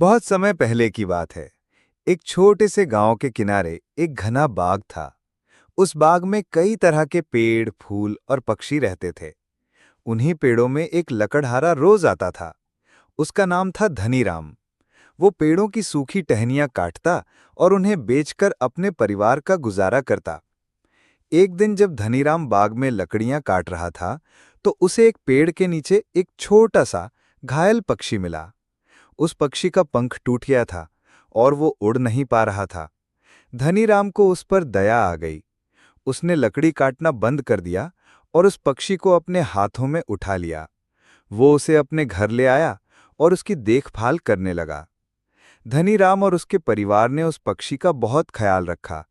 बहुत समय पहले की बात है। एक छोटे से गांव के किनारे एक घना बाग था। उस बाग में कई तरह के पेड़, फूल और पक्षी रहते थे। उन्हीं पेड़ों में एक लकड़हारा रोज आता था। उसका नाम था धनीराम। वो पेड़ों की सूखी टहनियां काटता और उन्हें बेचकर अपने परिवार का गुजारा करता। एक दिन जब धनीराम बाग में लकड़ियां काट रहा था, तो उसे एक पेड़ के नीचे एक छोटा सा घायल पक्षी मिला। उस पक्षी का पंख टूट गया था और वो उड़ नहीं पा रहा था। धनीराम को उस पर दया आ गई। उसने लकड़ी काटना बंद कर दिया और उस पक्षी को अपने हाथों में उठा लिया। वो उसे अपने घर ले आया और उसकी देखभाल करने लगा। धनीराम और उसके परिवार ने उस पक्षी का बहुत ख्याल रखा।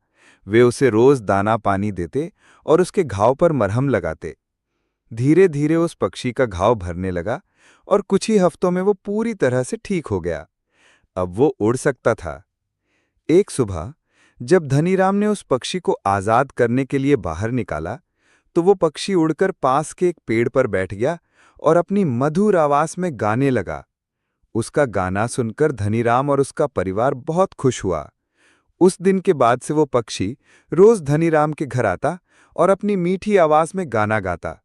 वे उसे रोज दाना पानी देते और उसके घाव पर मरहम लगाते। धीरे धीरे उस पक्षी का घाव भरने लगा और कुछ ही हफ्तों में वो पूरी तरह से ठीक हो गया। अब वो उड़ सकता था। एक सुबह जब धनीराम ने उस पक्षी को आजाद करने के लिए बाहर निकाला, तो वो पक्षी उड़कर पास के एक पेड़ पर बैठ गया और अपनी मधुर आवाज में गाने लगा। उसका गाना सुनकर धनीराम और उसका परिवार बहुत खुश हुआ। उस दिन के बाद से वो पक्षी रोज धनीराम के घर आता और अपनी मीठी आवाज में गाना गाता।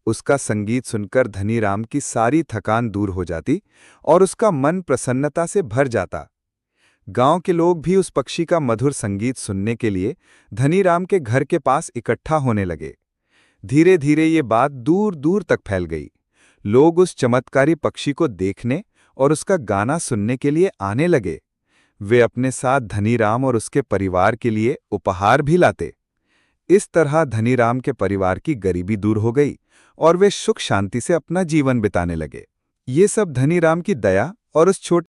उसका संगीत सुनकर धनीराम की सारी थकान दूर हो जाती और उसका मन प्रसन्नता से भर जाता। गांव के लोग भी उस पक्षी का मधुर संगीत सुनने के लिए धनीराम के घर के पास इकट्ठा होने लगे। धीरे धीरे ये बात दूर दूर तक फैल गई। लोग उस चमत्कारी पक्षी को देखने और उसका गाना सुनने के लिए आने लगे। वे अपने साथ धनीराम और उसके परिवार के लिए उपहार भी लाते। इस तरह धनीराम के परिवार की गरीबी दूर हो गई और वे सुख शांति से अपना जीवन बिताने लगे। ये सब धनीराम की दया और उस छोटे